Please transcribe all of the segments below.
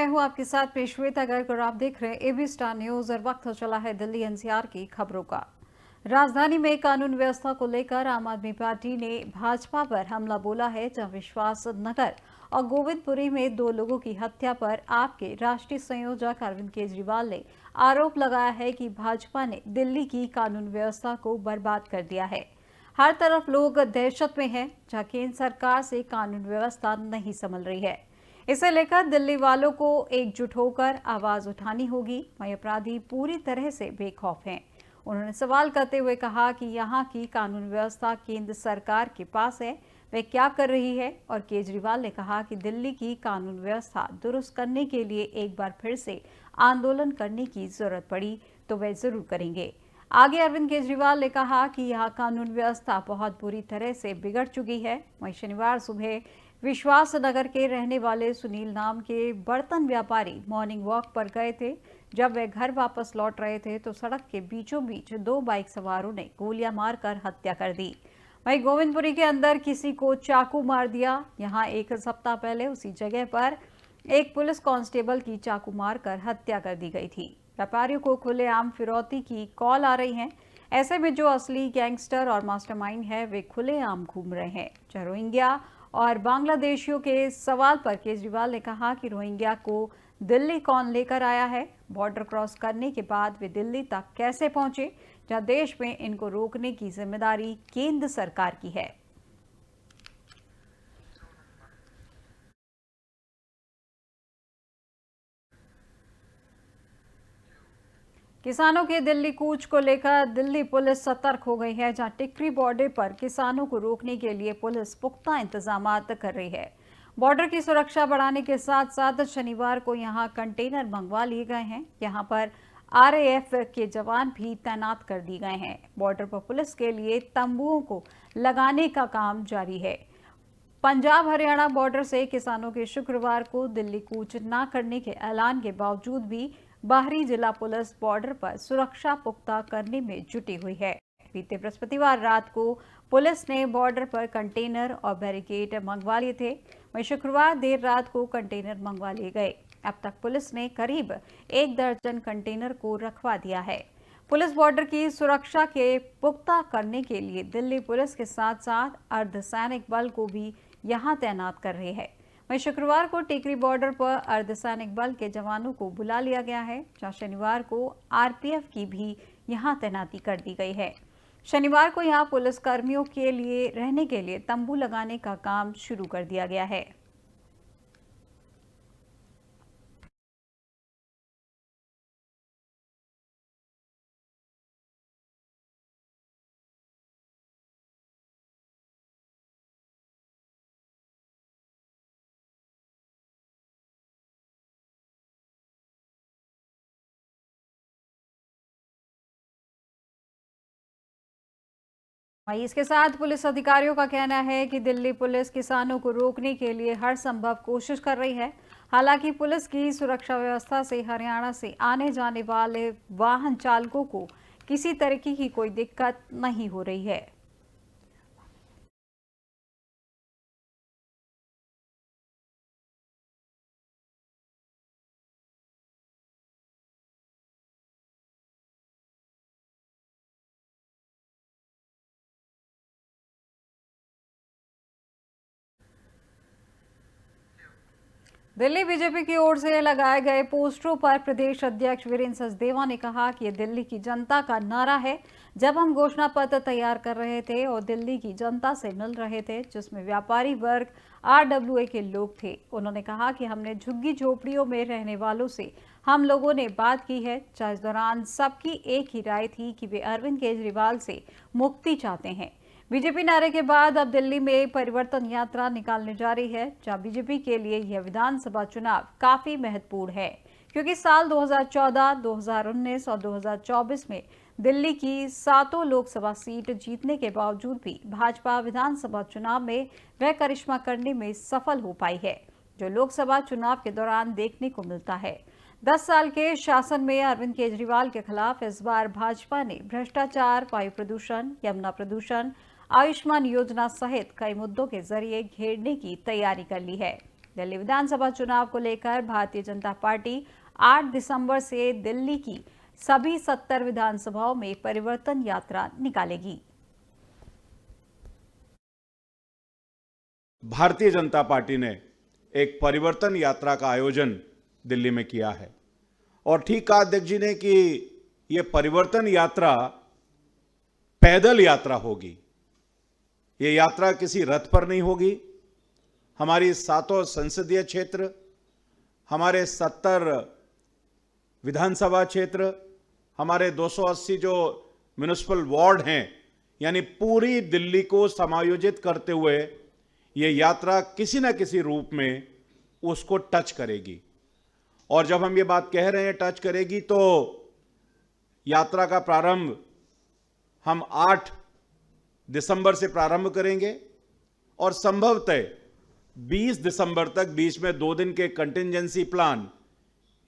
मैं हूं आपके साथ पेशवेता गर्ग और आप देख रहे हैं एबी स्टार न्यूज और वक्त हो चला है दिल्ली एनसीआर की खबरों का। राजधानी में कानून व्यवस्था को लेकर आम आदमी पार्टी ने भाजपा पर हमला बोला है, जहां विश्वास नगर और गोविंदपुरी में 2 लोगों की हत्या पर आप के राष्ट्रीय संयोजक अरविंद केजरीवाल ने आरोप लगाया है कि भाजपा ने दिल्ली की कानून व्यवस्था को बर्बाद कर दिया है। हर तरफ लोग दहशत में हैं, जहां केंद्र सरकार से कानून व्यवस्था नहीं संभल रही है। इसे लेकर दिल्ली वालों को एकजुट होकर आवाज उठानी होगी। वहीं अपराधी पूरी तरह से बेखौफ हैं। उन्होंने सवाल करते हुए कहा कि यहां की कानून व्यवस्था केंद्र सरकार के पास है, वह क्या कर रही है। और केजरीवाल ने कहा कि दिल्ली की कानून व्यवस्था दुरुस्त करने के लिए एक बार फिर से आंदोलन करने की जरूरत पड़ी तो वे जरूर करेंगे। आगे अरविंद केजरीवाल ने कहा कि यहां कानून व्यवस्था बहुत बुरी तरह से बिगड़ चुकी है। वहीं शनिवार सुबह विश्वास नगर के रहने वाले सुनील नाम के बर्तन व्यापारी मॉर्निंग वॉक पर गए थे। जब वे घर वापस लौट रहे थे तो सड़क के बीचों बीच 2 बाइक सवारों ने गोलियां मारकर हत्या कर दी। वहीं गोविंदपुरी के अंदर किसी को चाकू मार दिया। यहां 1 सप्ताह पहले उसी जगह पर एक पुलिस कांस्टेबल की चाकू मारकर हत्या कर दी गई थी। व्यापारियों को खुलेआम फिरौती की कॉल आ रही है। ऐसे में जो असली गैंगस्टर और मास्टरमाइंड है वे खुलेआम घूम रहे हैं। रोहिंग्या और बांग्लादेशियों के सवाल पर केजरीवाल ने कहा कि रोहिंग्या को दिल्ली कौन लेकर आया है, बॉर्डर क्रॉस करने के बाद वे दिल्ली तक कैसे पहुंचे, जहां देश में इनको रोकने की जिम्मेदारी केंद्र सरकार की है। किसानों के दिल्ली कूच को लेकर दिल्ली पुलिस सतर्क हो गई है, जहां टिकरी बॉर्डर पर किसानों को रोकने के लिए पुलिस पुख्ता इंतजाम कर रही है। बॉर्डर की सुरक्षा बढ़ाने के साथ साथ शनिवार को यहां कंटेनर मंगवा लिए गए हैं। यहां पर आरएएफ के जवान भी तैनात कर दिए गए हैं। बॉर्डर पर पुलिस के लिए तंबुओं को लगाने का काम जारी है। पंजाब हरियाणा बॉर्डर से किसानों के शुक्रवार को दिल्ली कूच न करने के ऐलान के बावजूद भी बाहरी जिला पुलिस बॉर्डर पर सुरक्षा पुख्ता करने में जुटी हुई है। बीते बृहस्पतिवार रात को पुलिस ने बॉर्डर पर कंटेनर और बैरिकेड मंगवा लिए थे। वहीं शुक्रवार देर रात को कंटेनर मंगवा लिए गए। अब तक पुलिस ने करीब 1 दर्जन कंटेनर को रखवा दिया है। पुलिस बॉर्डर की सुरक्षा के पुख्ता करने के लिए दिल्ली पुलिस के साथ साथ अर्धसैनिक बल को भी यहां तैनात कर रही है। वहीं शुक्रवार को टिकरी बॉर्डर पर अर्धसैनिक बल के जवानों को बुला लिया गया है, जहां शनिवार को आरपीएफ की भी यहां तैनाती कर दी गई है। शनिवार को यहां पुलिस कर्मियों के लिए रहने के लिए तंबू लगाने का काम शुरू कर दिया गया है। वहीं इसके साथ पुलिस अधिकारियों का कहना है कि दिल्ली पुलिस किसानों को रोकने के लिए हर संभव कोशिश कर रही है। हालांकि पुलिस की सुरक्षा व्यवस्था से हरियाणा से आने जाने वाले वाहन चालकों को किसी तरीके की कोई दिक्कत नहीं हो रही है। दिल्ली बीजेपी की ओर से लगाए गए पोस्टरों पर प्रदेश अध्यक्ष वीरेंद्र सचदेवा ने कहा कि यह दिल्ली की जनता का नारा है। जब हम घोषणा पत्र तैयार कर रहे थे और दिल्ली की जनता से मिल रहे थे, जिसमें व्यापारी वर्ग, आरडब्ल्यूए के लोग थे, उन्होंने कहा कि हमने झुग्गी झोपड़ियों में रहने वालों से हम लोगों ने बात की है। इस दौरान सबकी एक ही राय थी कि वे अरविंद केजरीवाल से मुक्ति चाहते हैं। बीजेपी नारे के बाद अब दिल्ली में परिवर्तन यात्रा निकालने जा रही है, जहां बीजेपी के लिए यह विधानसभा चुनाव काफी महत्वपूर्ण है, क्योंकि साल 2014, 2019 और 2024 में दिल्ली की 7 लोकसभा सीट जीतने के बावजूद भी भाजपा विधानसभा चुनाव में वह करिश्मा करने में सफल हो पाई है, जो लोकसभा चुनाव के दौरान देखने को मिलता है। 10 साल के शासन में अरविंद केजरीवाल के खिलाफ इस बार भाजपा ने भ्रष्टाचार, वायु प्रदूषण, यमुना प्रदूषण, आयुष्मान योजना सहित कई मुद्दों के जरिए घेरने की तैयारी कर ली है। दिल्ली विधानसभा चुनाव को लेकर भारतीय जनता पार्टी 8 दिसंबर से दिल्ली की सभी 70 विधानसभाओं में परिवर्तन यात्रा निकालेगी। भारतीय जनता पार्टी ने एक परिवर्तन यात्रा का आयोजन दिल्ली में किया है और ठीक कहा अध्यक्ष जी ने कि यह परिवर्तन यात्रा पैदल यात्रा होगी। ये यात्रा किसी रथ पर नहीं होगी। हमारी 7 संसदीय क्षेत्र, हमारे 70 विधानसभा क्षेत्र, हमारे 280 जो म्युनिसिपल वार्ड हैं, यानी पूरी दिल्ली को समायोजित करते हुए ये यात्रा किसी न किसी रूप में उसको टच करेगी। और जब हम ये बात कह रहे हैं टच करेगी, तो यात्रा का प्रारंभ हम 8 दिसंबर से प्रारंभ करेंगे और संभवतः 20 दिसंबर तक बीच में 2 दिन के कंटिंजेंसी प्लान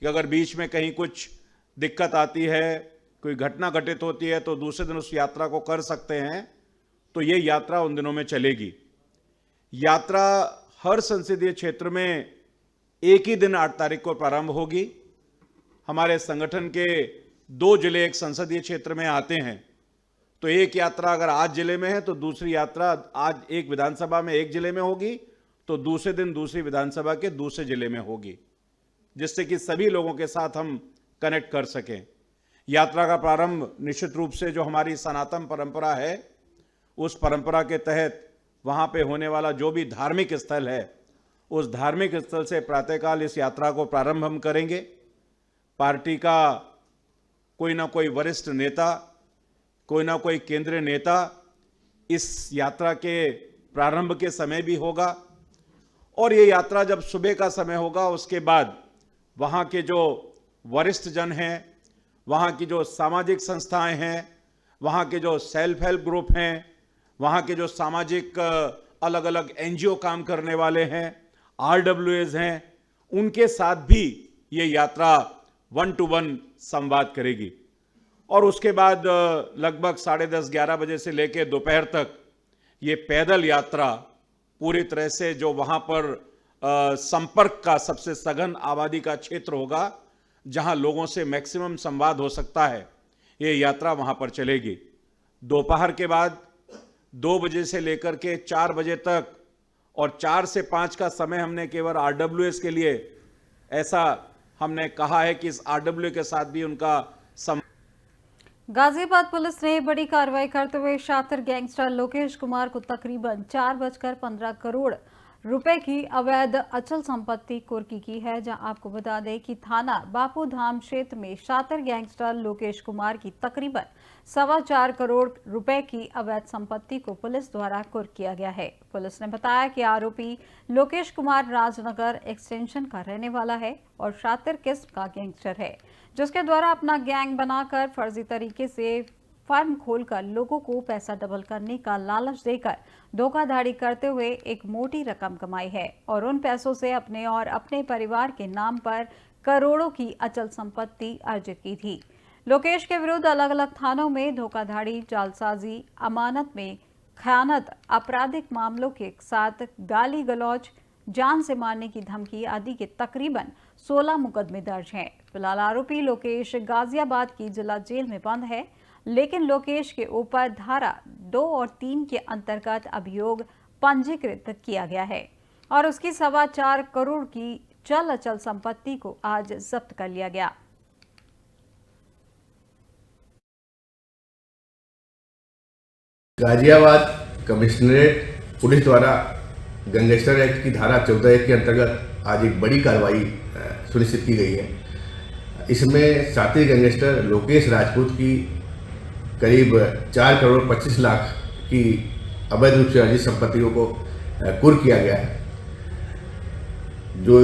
कि अगर बीच में कहीं कुछ दिक्कत आती है, कोई घटना घटित होती है, तो दूसरे दिन उस यात्रा को कर सकते हैं। तो ये यात्रा उन दिनों में चलेगी। यात्रा हर संसदीय क्षेत्र में एक ही दिन 8 तारीख को प्रारंभ होगी। हमारे संगठन के 2 जिले एक संसदीय क्षेत्र में आते हैं, तो एक यात्रा अगर आज जिले में है तो दूसरी यात्रा आज एक विधानसभा में एक जिले में होगी, तो दूसरे दिन दूसरी विधानसभा के दूसरे जिले में होगी, जिससे कि सभी लोगों के साथ हम कनेक्ट कर सकें। यात्रा का प्रारंभ निश्चित रूप से जो हमारी सनातन परंपरा है, उस परंपरा के तहत वहाँ पे होने वाला जो भी धार्मिक स्थल है, उस धार्मिक स्थल से प्रातःकाल इस यात्रा को प्रारंभ हम करेंगे। पार्टी का कोई ना कोई वरिष्ठ नेता, कोई ना कोई केंद्रीय नेता इस यात्रा के प्रारंभ के समय भी होगा और ये यात्रा जब सुबह का समय होगा, उसके बाद वहाँ के जो वरिष्ठ जन हैं, वहाँ की जो सामाजिक संस्थाएं हैं, वहाँ के जो सेल्फ हेल्प ग्रुप हैं, वहाँ के जो सामाजिक अलग अलग एनजीओ काम करने वाले हैं, RWAs हैं, उनके साथ भी ये यात्रा 1-to-1 संवाद करेगी। और उसके बाद लगभग 10:30-11 बजे से लेकर दोपहर तक ये पैदल यात्रा पूरी तरह से जो वहाँ पर संपर्क का सबसे सघन आबादी का क्षेत्र होगा, जहाँ लोगों से मैक्सिमम संवाद हो सकता है, ये यात्रा वहाँ पर चलेगी। दोपहर के बाद 2 बजे से लेकर के 4 बजे तक और 4 से 5 का समय हमने केवल RWAs के लिए ऐसा हमने कहा है कि इस RWA के साथ भी उनका गाजियाबाद पुलिस ने बड़ी कार्रवाई करते हुए शातिर गैंगस्टर लोकेश कुमार को तकरीबन 4.15 करोड़ रुपए की अवैध अचल संपत्ति कुर्की की है। जहां आपको बता दें कि थाना बापू धाम क्षेत्र में शातिर गैंगस्टर लोकेश कुमार की तकरीबन 4.25 करोड़ रुपए की अवैध संपत्ति को पुलिस द्वारा कुर्क किया गया है। पुलिस ने बताया कि आरोपी लोकेश कुमार राजनगर एक्सटेंशन का रहने वाला है और शातिर किस्म का गैंगस्टर है, जिसके द्वारा अपना गैंग बनाकर फर्जी तरीके से फर्म खोलकर लोगों को पैसा डबल करने का लालच देकर धोखाधड़ी करते हुए एक मोटी रकम कमाई है और उन पैसों से अपने और अपने परिवार के नाम पर करोड़ों की अचल संपत्ति अर्जित की थी। लोकेश के विरुद्ध अलग अलग थानों में धोखाधड़ी, जालसाजी, अमानत में खयानत, आपराधिक मामलों के साथ गाली गलौज, जान से मारने की धमकी आदि के तकरीबन 16 मुकदमे दर्ज हैं। फिलहाल आरोपी लोकेश गाजियाबाद की जिला जेल में बंद है, लेकिन लोकेश के ऊपर धारा 2 और 3 के अंतर्गत अभियोग पंजीकृत किया गया है और उसकी 4.25 करोड़ की चल अचल संपत्ति को आज जब्त कर लिया गया। गाजियाबाद कमिश्नरेट पुलिस द्वारा गैंगस्टर एक्ट की धारा 14(1) के अंतर्गत आज एक बड़ी कार्रवाई सुनिश्चित की गई है। इसमें शातिर गैंगस्टर लोकेश राजपूत की करीब 4 करोड़ 25 लाख की अवैध रूप से अर्जित संपत्तियों को कुर्क किया गया है। जो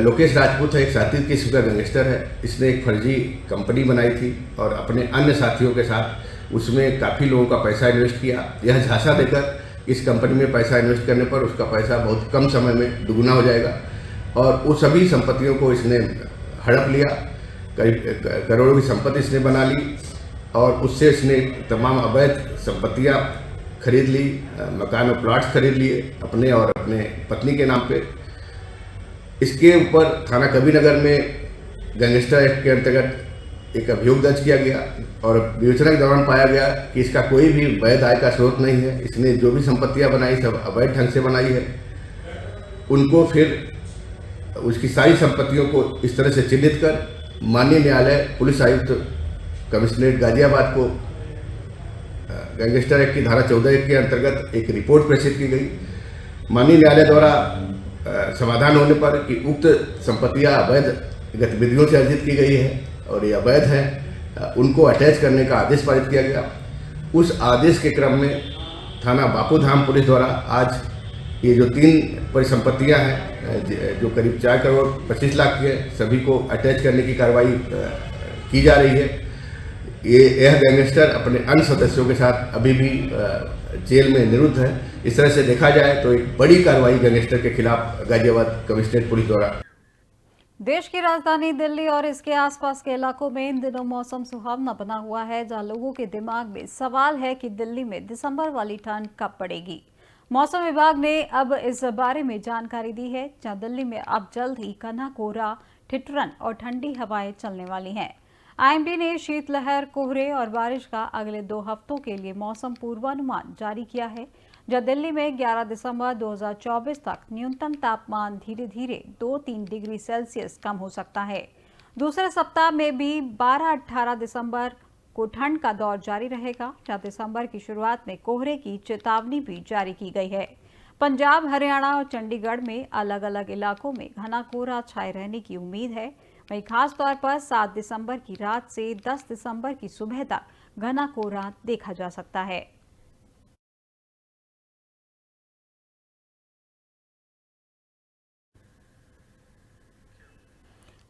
लोकेश राजपूत है, एक शातिर किस्म का गैंगस्टर है। इसने एक फर्जी कंपनी बनाई थी और अपने अन्य साथियों के साथ उसमें काफ़ी लोगों का पैसा इन्वेस्ट किया। यह झांसा देकर इस कंपनी में पैसा इन्वेस्ट करने पर उसका पैसा बहुत कम समय में दुगुना हो जाएगा और उस सभी संपत्तियों को इसने हड़प लिया। करीब करोड़ों की संपत्ति इसने बना ली और उससे इसने तमाम अवैध संपत्तियां खरीद ली, मकान और प्लॉट्स खरीद लिए अपने और अपने पत्नी के नाम पे। इसके ऊपर थाना कबीरनगर में गैंगस्टर एक्ट के अंतर्गत एक अभियोग दर्ज किया गया और विवेचना के दौरान पाया गया कि इसका कोई भी वैध आय का स्रोत नहीं है। इसने जो भी संपत्तियां बनाई सब अवैध ढंग से बनाई है। उनको फिर उसकी सारी संपत्तियों को इस तरह से चिन्हित कर माननीय न्यायालय पुलिस आयुक्त कमिश्नरेट गाजियाबाद को गैंगस्टर एक्ट की धारा 14 के अंतर्गत एक रिपोर्ट प्रेषित की गई। माननीय न्यायालय द्वारा समाधान होने पर कि उक्त संपत्तियां अवैध गतिविधियों से अर्जित की गई है और ये अवैध है, उनको अटैच करने का आदेश पारित किया गया। उस आदेश के क्रम में थाना बापूधाम पुलिस द्वारा आज ये जो 3 परिसंपत्तियां हैं जो करीब 4 करोड़ 25 लाख की है, सभी को अटैच करने की कार्रवाई की जा रही है। यह गैंगस्टर अपने अन्य सदस्यों के साथ अभी भी जेल में निरुद्ध है। इस तरह से देखा जाए तो एक बड़ी कार्रवाई गैंगस्टर के खिलाफ गाजियाबाद कमिश्नरेट पुलिस द्वारा। देश की राजधानी दिल्ली और इसके आसपास के इलाकों में इन दिनों मौसम सुहावना बना हुआ है, जहां लोगों के दिमाग में सवाल है कि दिल्ली में दिसंबर वाली ठंड कब पड़ेगी। मौसम विभाग ने अब इस बारे में जानकारी दी है, जहां दिल्ली में अब जल्द ही घना कोहरा, ठिठुरन और ठंडी हवाएं चलने वाली हैं। आईएमडी ने शीतलहर, कोहरे और बारिश का अगले 2 हफ्तों के लिए मौसम पूर्वानुमान जारी किया है, जहां दिल्ली में 11 दिसंबर 2024 तक न्यूनतम तापमान धीरे धीरे 2-3 डिग्री सेल्सियस कम हो सकता है। दूसरे सप्ताह में भी 12-18 दिसंबर को ठंड का दौर जारी रहेगा, जहां दिसंबर की शुरुआत में कोहरे की चेतावनी भी जारी की गई है। पंजाब, हरियाणा और चंडीगढ़ में अलग अलग इलाकों में घना कोहरा छाए रहने की उम्मीद है। वहीं खास तौर पर 7 दिसंबर की रात से 10 दिसंबर की सुबह तक घना कोहरा देखा जा सकता है।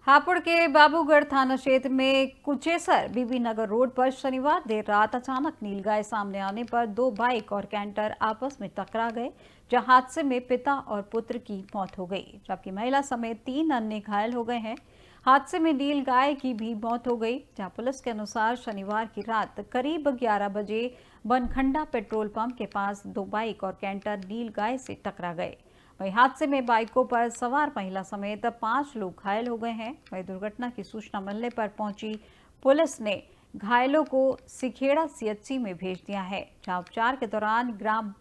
हापुड़ के बाबूगढ़ थाना क्षेत्र में कुचेसर बीबी नगर रोड पर शनिवार देर रात अचानक नीलगाय सामने आने पर 2 बाइक और कैंटर आपस में टकरा गए, जहां हादसे में पिता और पुत्र की मौत हो गई, जबकि महिला समेत 3 अन्य घायल हो गए हैं। हादसे में नीलगाय की भी मौत हो गई, जहां पुलिस के अनुसार शनिवार की रात करीब 11 बजे बनखंडा पेट्रोल पंप के पास 2 बाइक और कैंटर नीलगाय से टकरा गए। वहीं हादसे में बाइकों पर सवार महिला समेत 5 लोग घायल हो गए हैं। वहीं दुर्घटना की सूचना मिलने पर पहुंची पुलिस ने घायलों को सिखेड़ा सीएचसी में भेज दिया है, जहां उपचार के दौरान ग्राम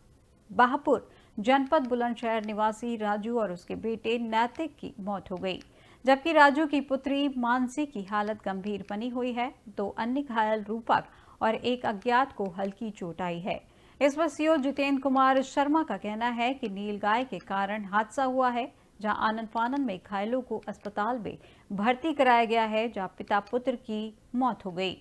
बाहपुर जनपद बुलंदशहर निवासी राजू और उसके बेटे नैतिक की मौत हो गई, जबकि राजू की पुत्री मानसी की हालत गंभीर बनी हुई है। 2 अन्य घायल रूपक और एक अज्ञात को हल्की चोट आई है। इस पर सीओ जितेंद्र कुमार शर्मा का कहना है कि नीलगाय के कारण हादसा हुआ है, जहां आनन फानन में घायलों को अस्पताल में भर्ती कराया गया है, जहां पिता पुत्र की मौत हो गई।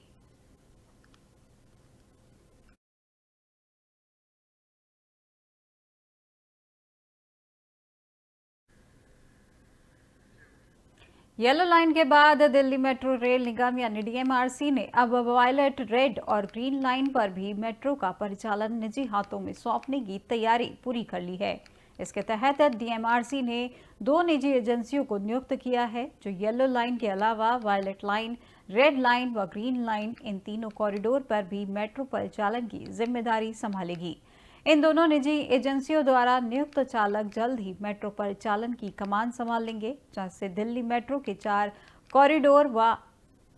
येलो लाइन के बाद दिल्ली मेट्रो रेल निगम यानी डीएमआरसी ने अब वायलेट, रेड और ग्रीन लाइन पर भी मेट्रो का परिचालन निजी हाथों में सौंपने की तैयारी पूरी कर ली है। इसके तहत डीएमआरसी ने 2 निजी एजेंसियों को नियुक्त किया है, जो येलो लाइन के अलावा वायलेट लाइन, रेड लाइन व ग्रीन लाइन इन तीनों कॉरिडोर पर भी मेट्रो परिचालन की जिम्मेदारी संभालेगी। इन दोनों निजी एजेंसियों द्वारा नियुक्त चालक जल्द ही मेट्रो परिचालन की कमान संभाल लेंगे, जहां से दिल्ली मेट्रो के 4 कॉरिडोर व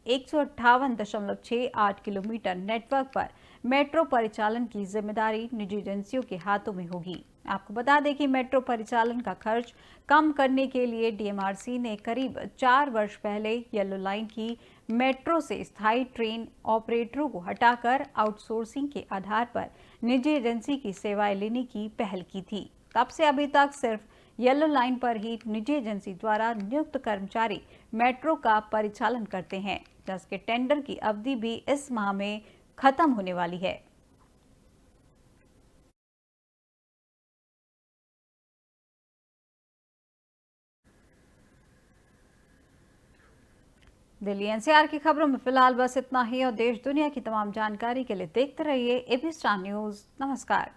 158.68 किलोमीटर नेटवर्क पर मेट्रो परिचालन की जिम्मेदारी निजी एजेंसियों के हाथों में होगी। आपको बता दें कि मेट्रो परिचालन का खर्च कम करने के लिए डीएमआरसी ने करीब 4 वर्ष पहले येलो लाइन की मेट्रो से स्थायी ट्रेन ऑपरेटरों को हटाकर आउटसोर्सिंग के आधार पर निजी एजेंसी की सेवाएं लेने की पहल की थी। तब से अभी तक सिर्फ येलो लाइन पर ही निजी एजेंसी द्वारा नियुक्त कर्मचारी मेट्रो का परिचालन करते हैं, जिसके टेंडर की अवधि भी इस माह में खत्म होने वाली है। दिल्ली एनसीआर की खबरों में फिलहाल बस इतना ही और देश दुनिया की तमाम जानकारी के लिए देखते रहिए एबी स्टार न्यूज़। नमस्कार।